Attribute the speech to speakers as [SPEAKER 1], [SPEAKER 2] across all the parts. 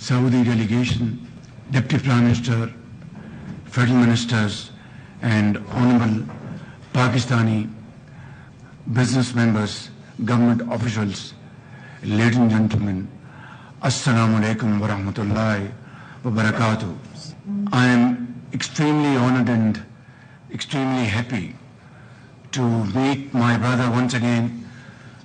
[SPEAKER 1] Saudi delegation, Deputy Prime Minister, Federal Ministers and honorable Pakistani business members, government officials, ladies and gentlemen, Assalamu alaikum wa rahmatullahi wa barakatuh. I am extremely honored and extremely happy to meet my brother once again.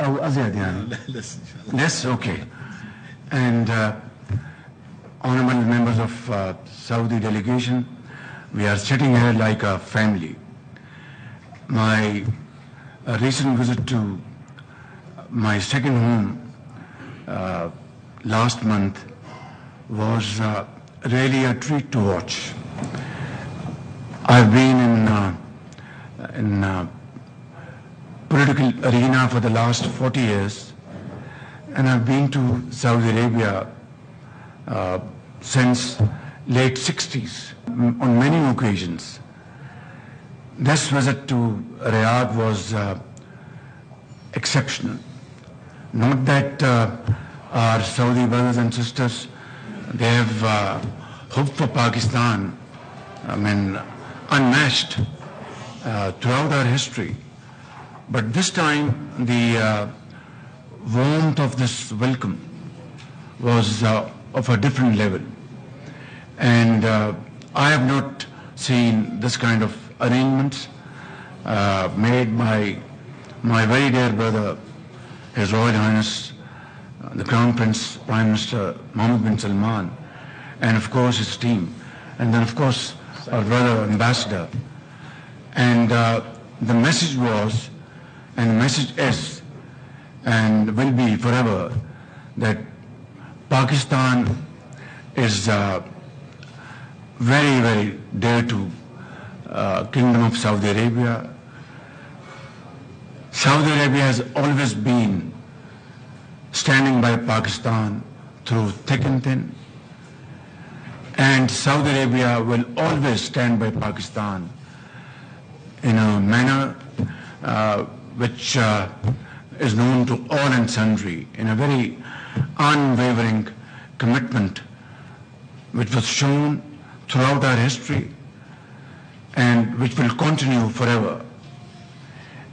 [SPEAKER 1] أو أزيد يعني less okay. And honorable members of Saudi delegation, we are sitting here like a family. My recent visit to my second home last month was really a treat to watch. I've been in political arena for the last 40 years, and I've been to Saudi Arabia since late 60s on many occasions. This visit to Riyadh was exceptional. Not that our Saudi brothers and sisters, they have hoped for Pakistan, I mean, unmatched throughout our history. But this time, the warmth of this welcome was of a different level. And I have not seen this kind of arrangements made by my very dear brother, His Royal Highness, the Crown Prince, Prime Minister Mohammed bin Salman, and of course his team, and then of course our brother Ambassador. And the message was, and the message is, and will be forever, that Pakistan is very, very dear to Kingdom of Saudi Arabia. Saudi Arabia has always been standing by Pakistan through thick and thin, and Saudi Arabia will always stand by Pakistan in a manner which is known to all and sundry, in a very unwavering commitment which was shown throughout our history and which will continue forever.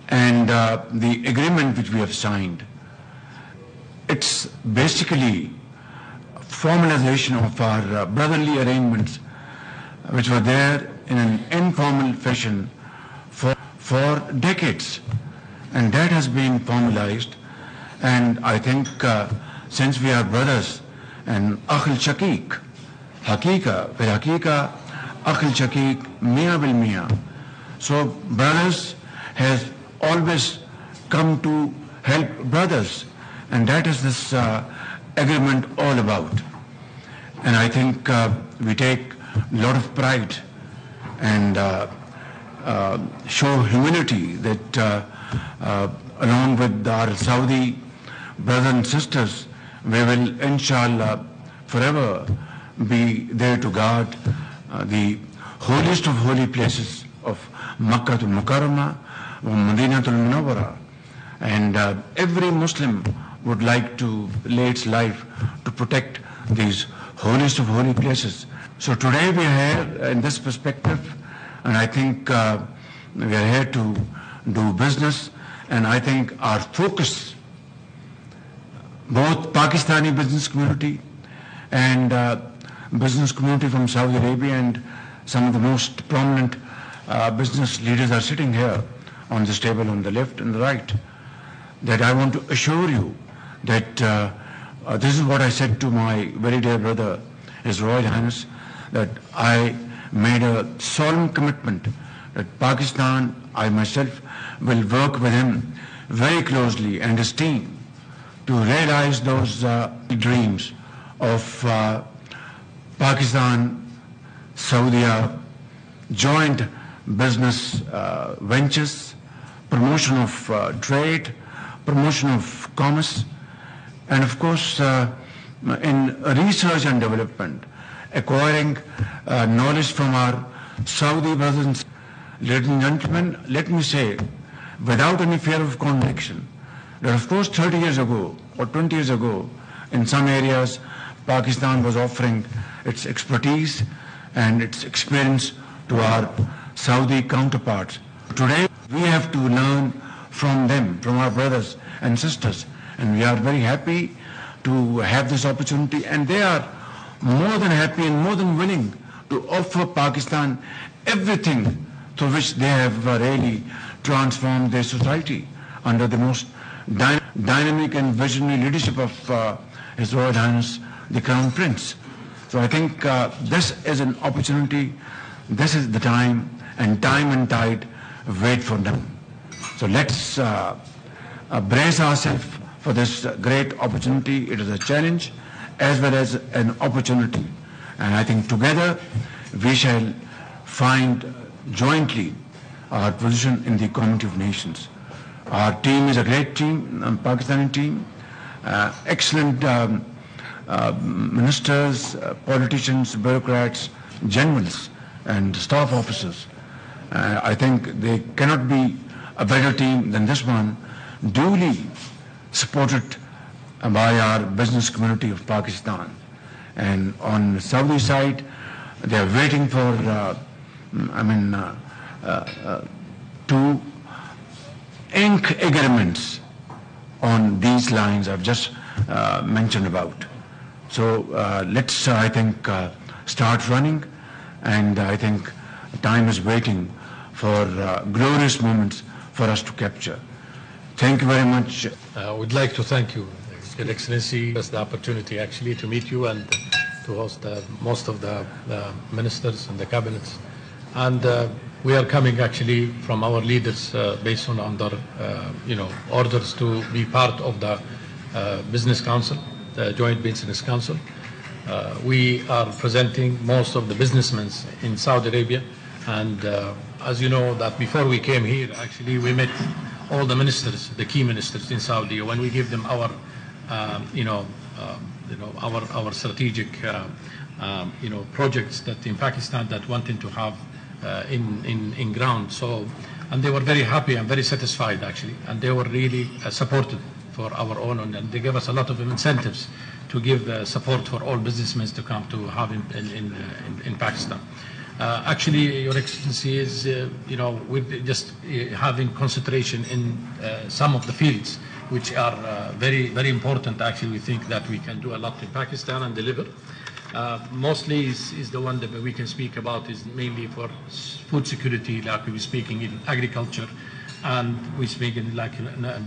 [SPEAKER 1] And the agreement which we have signed, it's basically formalization of our brotherly arrangements which were there in an informal fashion for decades, and that has been formalized. And I think since we are brothers and Akhil Shaqiq, Hakika, fir Hakika, Akhil Shaqiq, Mia bil Mia. So brothers has always come to help brothers, and that is this agreement all about. And I think we take a lot of pride and show humility that along with our Saudi brothers and sisters, we will inshallah forever be there to guard the holiest of holy places of Makkah al-Mukarramah, Madinah al-Munawwara. And every Muslim would like to lay its life to protect these holiest of holy places. So today we are here in this perspective, and I think we are here to do business, and I think our focus, both Pakistani business community and business community from Saudi Arabia, and some of the most prominent business leaders are sitting here on this table on the left and the right, that I want to assure you that this is what I said to my very dear brother, His Royal Highness, that I made a solemn commitment that Pakistan, I myself, will work with him very closely and his team to realize those dreams of Pakistan, Saudi joint business ventures, promotion of trade, promotion of commerce, and of course in research and development, acquiring knowledge from our Saudi brothers and sisters. Ladies and gentlemen, let me say, without any fear of contradiction, that of course 30 years ago or 20 years ago, in some areas, Pakistan was offering its expertise and its experience to our Saudi counterparts. Today, we have to learn from them, from our brothers and sisters, and we are very happy to have this opportunity, and they are more than happy and more than willing to offer Pakistan everything through which they have really transformed their society under the most dynamic and visionary leadership of His Royal Highness, the Crown Prince. So I think this is an opportunity, this is the time, and time and tide wait for them. So let's brace ourselves for this great opportunity. It is a challenge as well as an opportunity. And I think together we shall find jointly our position in the community of nations. Our team is a great team, Pakistani team, excellent ministers, politicians, bureaucrats, generals, and staff officers. I think there cannot be a better team than this one, duly supported by our business community of Pakistan. And on the Saudi side, they are waiting for, to ink agreements on these lines I've just mentioned about. So let's, I think, start running, and I think time is waiting for glorious moments for us to capture. Thank you very much.
[SPEAKER 2] We'd like to thank you, Your Excellency, for the opportunity actually to meet you and to host most of the ministers and the cabinets. And we are coming actually from our leaders based on under orders to be part of the Business Council, the Joint Business Council. We are presenting most of the businessmen in Saudi Arabia, and as you know that before we came here, actually we met all the ministers, the key ministers in Saudi, when we give them our our strategic projects that in Pakistan that wanting to have in ground. So, and they were very happy and very satisfied actually, and they were really supportive for our own, and they gave us a lot of incentives to give support for all businessmen to come to have in Pakistan. Actually, Your Excellency, is we're just having concentration in some of the fields which are very, very important. Actually, we think that we can do a lot in Pakistan and deliver. Mostly is the one that we can speak about is mainly for food security, like we were speaking in agriculture, and we speak in like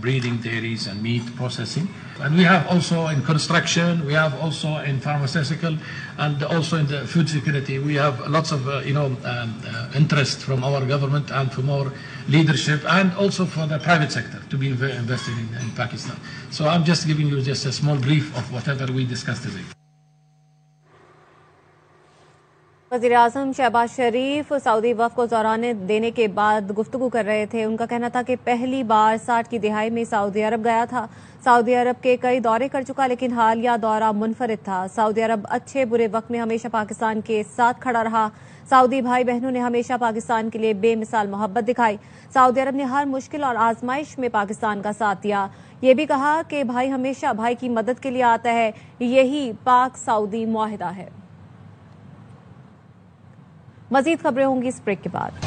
[SPEAKER 2] breeding, dairies and meat processing. And we have also in construction, we have also in pharmaceutical, and also in the food security. We have lots of interest from our government and from our leadership, and also for the private sector to be invested in Pakistan. So I'm just giving you just a small brief of whatever we discussed today.
[SPEAKER 3] وزیر اعظم شہباز شریف سعودی وفد کو دورانِ دینے کے بعد گفتگو کر رہے تھے. ان کا کہنا تھا کہ پہلی بار 60 کی دہائی میں سعودی عرب گیا تھا. سعودی عرب کے کئی دورے کر چکا, لیکن حالیہ دورہ منفرد تھا. سعودی عرب اچھے برے وقت میں ہمیشہ پاکستان کے ساتھ کھڑا رہا. سعودی بھائی بہنوں نے ہمیشہ پاکستان کے لیے بے مثال محبت دکھائی. سعودی عرب نے ہر مشکل اور آزمائش میں پاکستان کا ساتھ دیا. یہ بھی کہا کہ بھائی ہمیشہ بھائی کی مدد کے لیے آتا ہے. یہی پاک سعودی معاہدہ ہے. مزید خبریں ہوں گی اس بریک کے بعد.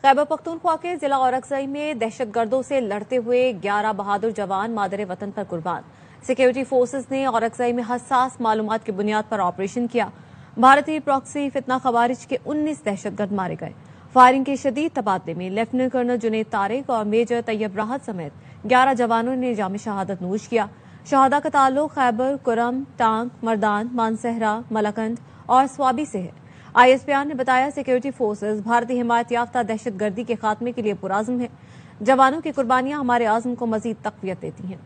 [SPEAKER 3] خیبر پختونخوا کے ضلع اورکزئی میں دہشت گردوں سے لڑتے ہوئے 11 بہادر جوان مادر وطن پر قربان. سیکیورٹی فورسز نے اورکزئی میں حساس معلومات کی بنیاد پر آپریشن کیا. بھارتی پراکسی فتنہ خوارج کے 19 دہشت گرد مارے گئے. فائرنگ کے شدید تبادلے میں لیفٹیننٹ کرنل جنید طارق اور میجر طیب راحت سمیت 11 جوانوں نے جام شہادت نوش کیا. شہداء کا تعلق خیبر، کرم، ٹانک، مردان، مانسہرہ، ملکنڈ اور سوابی سے ہے. آئی ایس پی آر نے بتایا سیکیورٹی فورسز بھارتی حمایت یافتہ دہشت گردی کے خاتمے کے لیے پرعزم ہیں. جوانوں کی قربانیاں ہمارے عزم کو مزید تقویت دیتی ہیں.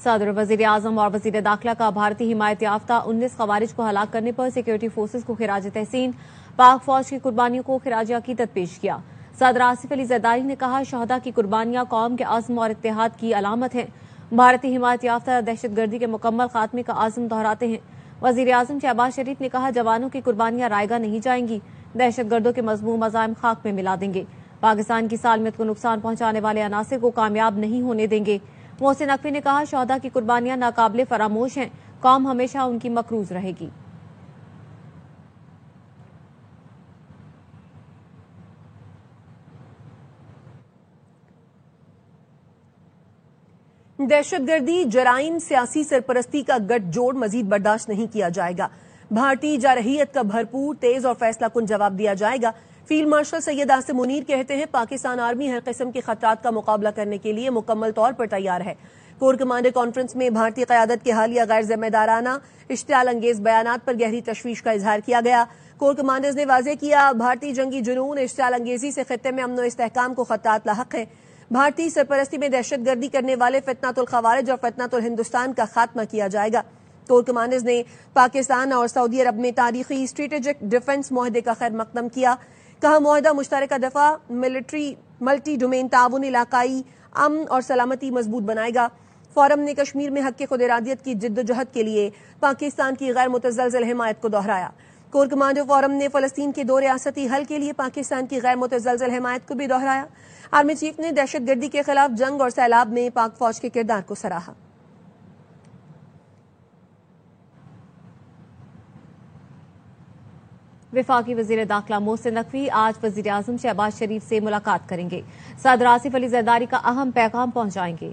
[SPEAKER 3] صدر، وزیر اعظم اور وزیر داخلہ کا بھارتی حمایت یافتہ 19 خوارج کو ہلاک کرنے پر سیکیورٹی فورسز کو خراج تحسین. پاک فوج کی قربانیوں کو خراج عقیدت پیش کیا. صدر آصف علی زرداری نے کہا شہداء کی قربانیاں قوم کے عزم اور اتحاد کی علامت ہیں. بھارتی حمایت یافتہ دہشت گردی کے مکمل خاتمے کا عزم دہراتے ہیں. وزیر اعظم شہباز شریف نے کہا جوانوں کی قربانیاں رائے گاہ نہیں جائیں گی. دہشت گردوں کے مذموم عزائم خاک میں ملا دیں گے. پاکستان کی سالمیت کو نقصان پہنچانے والے عناصر کو کامیاب نہیں ہونے دیں گے. محسن نقوی نے کہا شہداء کی قربانیاں ناقابل فراموش ہیں. قوم ہمیشہ ان کی مقروض رہے گی.
[SPEAKER 4] دہشت گردی، جرائم، سیاسی سرپرستی کا گٹھ جوڑ مزید برداشت نہیں کیا جائے گا. بھارتی جارحیت کا بھرپور، تیز اور فیصلہ کن جواب دیا جائے گا. فیلڈ مارشل سید عاصم منیر کہتے ہیں پاکستان آرمی ہر قسم کے خطرات کا مقابلہ کرنے کے لیے مکمل طور پر تیار ہے. کور کمانڈر کانفرنس میں بھارتی قیادت کے حالیہ غیر ذمہ دارانہ اشتعال انگیز بیانات پر گہری تشویش کا اظہار کیا گیا. کور کمانڈرز نے واضح کیا بھارتی جنگی جنون، اشتعال انگیزی سے خطے میں امن و استحکام کو خطرات لاحق ہیں. بھارتی سرپرستی میں دہشت گردی کرنے والے فتنۃ الخوارج اور فتنۃ الہندوستان کا خاتمہ کیا جائے گا. کور کمانڈرز نے پاکستان اور سعودی عرب میں تاریخی اسٹریٹجک ڈیفنس معاہدے کا خیر مقدم کیا. کہا معاہدہ مشترکہ دفاع، ملٹی ڈومین تعاون، علاقائی امن اور سلامتی مضبوط بنائے گا. فورم نے کشمیر میں حق خود ارادیت کی جد و جہد کے لیے پاکستان کی غیر متزلزل حمایت کو دہرایا. کور کمانڈر فورم نے فلسطین کے 2 ریاستی حل کے لیے پاکستان کی غیر متزلزل حمایت کو بھی دہرایا. آرمی چیف نے دہشت گردی کے خلاف جنگ اور سیلاب میں پاک فوج کے کردار کو سراہا.
[SPEAKER 3] وفاقی وزیر داخلہ محسن نقوی آج وزیر اعظم شہباز شریف سے ملاقات کریں گے. صدر آصف علی زرداری کا اہم پیغام پہنچائیں گے.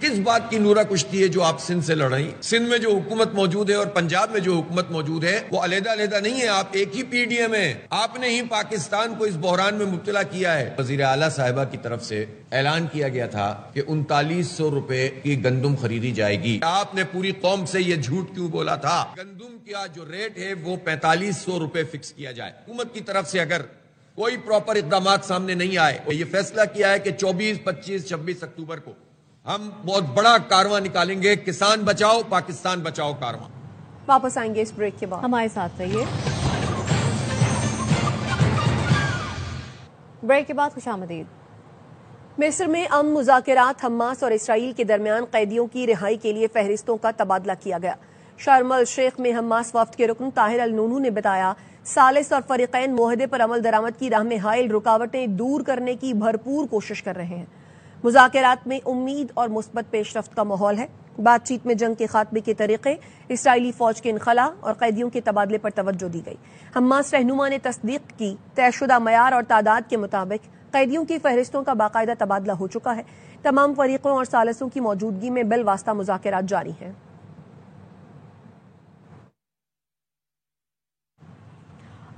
[SPEAKER 5] کس بات کی نورا کشتی ہے جو آپ سندھ سے لڑ رہی؟ سندھ میں جو حکومت موجود ہے اور پنجاب میں جو حکومت موجود ہے وہ علیحدہ علیحدہ نہیں ہے، آپ ایک ہی پی ڈی ایم ہیں. آپ نے ہی پاکستان کو اس بحران میں مبتلا کیا ہے. وزیر اعلیٰ صاحبہ کی طرف سے اعلان کیا گیا تھا کہ 3900 روپے کی گندم خریدی جائے گی. آپ نے پوری قوم سے یہ جھوٹ کیوں بولا تھا؟ گندم کا جو ریٹ ہے وہ 4500 روپے فکس کیا جائے. حکومت کی طرف سے اگر کوئی پراپر اقدامات سامنے نہیں آئے، یہ فیصلہ کیا ہے کہ 24، 25، 26 اکتوبر کو ہم بہت بڑا کارواں نکالیں گے، کسان بچاؤ پاکستان بچاؤ کارواں.
[SPEAKER 4] واپس آئیں گے اس بریک کے بعد.
[SPEAKER 3] ہمارے ساتھ رہیے. بریک کے بعد خوش آمدید.
[SPEAKER 4] مصر میں امن مذاکرات حماس اور اسرائیل کے درمیان قیدیوں کی رہائی کے لیے فہرستوں کا تبادلہ کیا گیا. شرم الشیخ میں حماس وفد کے رکن طاہر النونو نے بتایا ثالث اور فریقین معاہدے پر عمل درآمد کی راہ میں حائل رکاوٹیں دور کرنے کی بھرپور کوشش کر رہے ہیں. مذاکرات میں امید اور مثبت پیش رفت کا ماحول ہے. بات چیت میں جنگ کے خاتمے کے طریقے، اسرائیلی فوج کے انخلا اور قیدیوں کے تبادلے پر توجہ دی گئی. حماس رہنما نے تصدیق کی طے شدہ معیار اور تعداد کے مطابق قیدیوں کی فہرستوں کا باقاعدہ تبادلہ ہو چکا ہے. تمام فریقوں اور ثالثوں کی موجودگی میں بالواسطہ مذاکرات جاری ہیں.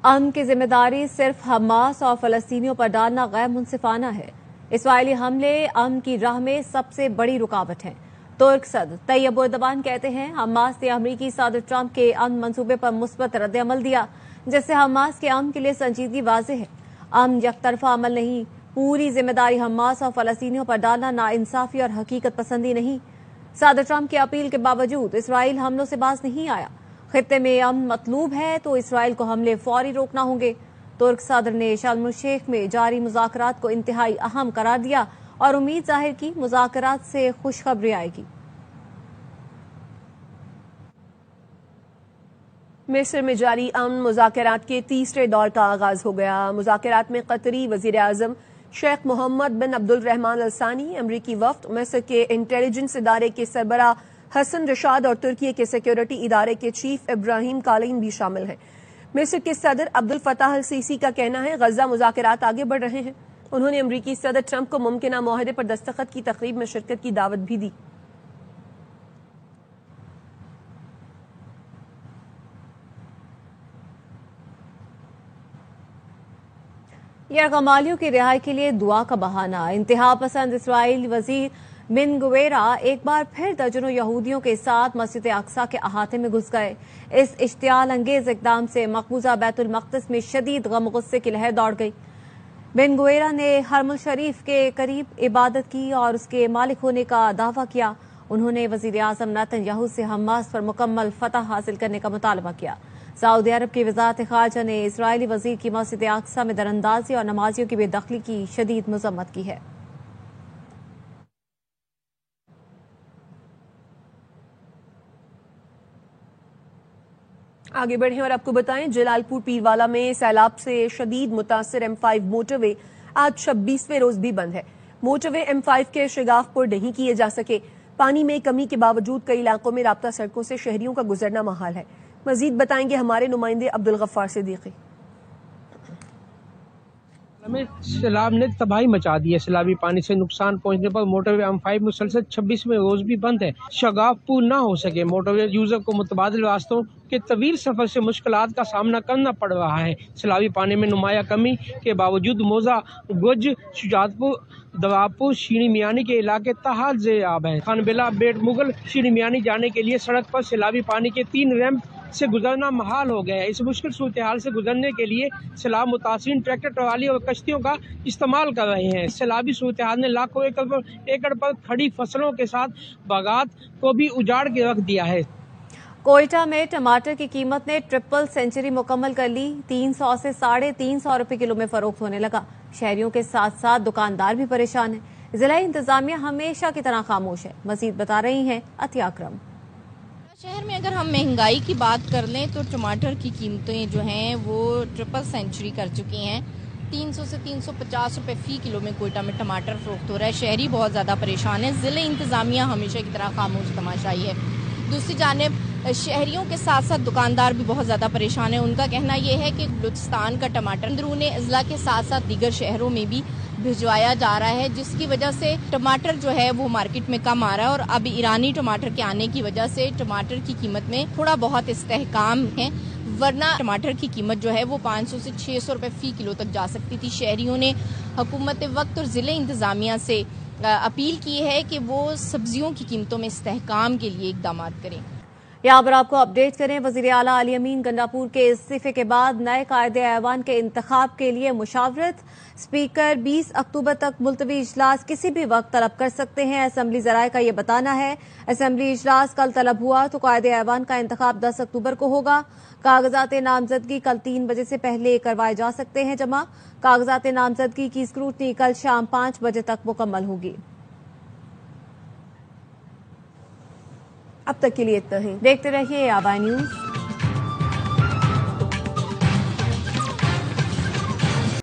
[SPEAKER 3] امن کی ذمہ داری صرف حماس اور فلسطینیوں پر ڈالنا غیر منصفانہ ہے. اسرائیلی حملے امن کی راہ میں سب سے بڑی رکاوٹ ہیں. ترک صدر طیب اردوان کہتے ہیں حماس نے امریکی صدر ٹرمپ کے امن منصوبے پر مثبت رد عمل دیا، جس سے حماس کے امن کے لیے سنجیدگی واضح ہے. امن یک طرفہ عمل نہیں، پوری ذمہ داری حماس اور فلسطینیوں پر ڈالنا ناانصافی اور حقیقت پسندی نہیں. صدر ٹرمپ کی اپیل کے باوجود اسرائیل حملوں سے باز نہیں آیا. خطے میں امن مطلوب ہے تو اسرائیل کو حملے فوری روکنا ہوں گے. ترک صدر نے شرم الشیخ میں جاری مذاکرات کو انتہائی اہم قرار دیا اور امید ظاہر کی مذاکرات سے خوشخبری آئے گی.
[SPEAKER 4] مصر میں جاری امن مذاکرات کے تیسرے دور کا آغاز ہو گیا. مذاکرات میں قطری وزیر اعظم شیخ محمد بن عبد الرحمن الثانی، امریکی وفد، مصر کے انٹیلیجنس ادارے کے سربراہ حسن رشاد اور ترکی کے سیکیورٹی ادارے کے چیف ابراہیم کالین بھی شامل ہیں. مصر کے صدر عبد الفتاح السیسی کا کہنا ہے غزہ مذاکرات آگے بڑھ رہے ہیں. انہوں نے امریکی صدر ٹرمپ کو ممکنہ معاہدے پر دستخط کی تقریب میں شرکت کی دعوت بھی دی.
[SPEAKER 3] یرغمالیوں کی رہائی کے لیے دعا کا بہانہ. انتہا پسند اسرائیل وزیر بن گویرا ایک بار پھر درجنوں یہودیوں کے ساتھ مسجد اقصی کے احاطے میں گھس گئے. اس اشتعال انگیز اقدام سے مقبوضہ بیت المقدس میں شدید غم و غصے کی لہر دوڑ گئی. بن گویرا نے حرم الشریف کے قریب عبادت کی اور اس کے مالک ہونے کا دعویٰ کیا. انہوں نے وزیر اعظم نیتن یاہو سے حماس پر مکمل فتح حاصل کرنے کا مطالبہ کیا. سعودی عرب کی وزارت خارجہ نے اسرائیلی وزیر کی مسجد اقصی میں دراندازی اور نمازیوں کی بے دخلی کی شدید مذمت کی ہے.
[SPEAKER 4] آگے بڑھیں اور آپ کو بتائیں جلال پور پیروالا میں سیلاب سے شدید متاثر M5 موٹر وے آج 26ویں روز بھی بند ہے. موٹر وے M5 کے شگاف پر نہیں کیے جا سکے. پانی میں کمی کے باوجود کئی علاقوں میں رابطہ سڑکوں سے شہریوں کا گزرنا محال ہے. مزید بتائیں گے ہمارے نمائندے عبدالغفار صدیقی.
[SPEAKER 6] سیلاب نے تباہی مچا دی ہے. سیلابی پانی سے نقصان پہنچنے پر موٹر وے M5 مسلسل 26ویں روز بھی بند ہے. شگاف پور نہ ہو سکے. موٹر وے یوزر کو متبادل راستوں کے طویل سفر سے مشکلات کا سامنا کرنا پڑ رہا ہے. سیلابی پانی میں نمایاں کمی کے باوجود موزہ، گج، شجاعت پور، دوابپور، شیریں میانی کے علاقے تاحال زیر آب ہیں. خان بلا، بیٹ مغل، شیریں میانی جانے کے لیے سڑک پر سیلابی پانی کے 3 ریمپ سے گزرنا محال ہو گیا ہے. اس مشکل صورتحال سے گزرنے کے لیے سیلاب متاثرین ٹریکٹر، ٹرالی اور کشتیوں کا استعمال کر رہے ہیں. سیلابی صورتحال نے لاکھوں ایکڑ پر کھڑی فصلوں کے ساتھ باغات کو بھی اجاڑ کے رکھ دیا ہے.
[SPEAKER 3] کوئٹہ میں ٹماٹر کی قیمت نے ٹرپل سینچری مکمل کر لی. 300 سے 350 روپے کلو میں فروخت ہونے لگا. شہریوں کے ساتھ ساتھ دکاندار بھی پریشان ہیں. ضلع انتظامیہ ہمیشہ کی طرح خاموش ہے. مزید بتا رہی ہیں عطیہ اکرم.
[SPEAKER 7] شہر میں اگر ہم مہنگائی کی بات کر لیں تو ٹماٹر کی قیمتیں جو ہیں وہ ٹرپل سینچری کر چکی ہیں. 300 سے 350 روپے فی کلو میں کوئٹہ میں ٹماٹر فروخت ہو رہا ہے. شہری بہت زیادہ پریشان ہیں. ضلع انتظامیہ ہمیشہ کی طرح خاموش تماشائی ہے. دوسری جانب شہریوں کے ساتھ ساتھ دکاندار بھی بہت زیادہ پریشان ہیں. ان کا کہنا یہ ہے کہ بلوچستان کا ٹماٹر اندرون اضلاع کے ساتھ ساتھ دیگر شہروں میں بھی بھجوایا جا رہا ہے، جس کی وجہ سے ٹماٹر جو ہے وہ مارکیٹ میں کم آ رہا ہے، اور اب ایرانی ٹماٹر کے آنے کی وجہ سے ٹماٹر کی قیمت میں تھوڑا بہت استحکام ہے، ورنہ ٹماٹر کی قیمت جو ہے وہ 500 سے 600 روپے فی کلو تک جا سکتی تھی۔ شہریوں نے حکومت وقت اور ضلع انتظامیہ سے اپیل کی ہے کہ وہ سبزیوں کی قیمتوں میں استحکام کے لیے اقدامات کریں۔
[SPEAKER 3] یہاں پر آپ کو اپڈیٹ کریں، وزیر اعلیٰ علی امین گنڈاپور کے استعفے کے بعد نئے قائد ایوان کے انتخاب کے لیے مشاورت۔ اسپیکر 20 اکتوبر تک ملتوی اجلاس کسی بھی وقت طلب کر سکتے ہیں، اسمبلی ذرائع کا یہ بتانا ہے۔ اسمبلی اجلاس کل طلب ہوا تو قائد ایوان کا انتخاب 10 اکتوبر کو ہوگا۔ کاغذات نامزدگی کل 3 بجے سے پہلے کروائے جا سکتے ہیں جمع۔ کاغذات نامزدگی کی اسکروٹنی کل شام 5 بجے تک مکمل ہوگی۔
[SPEAKER 4] اب تک کے لیے اتنا ہی،
[SPEAKER 3] دیکھتے رہیے آبائی نیوز۔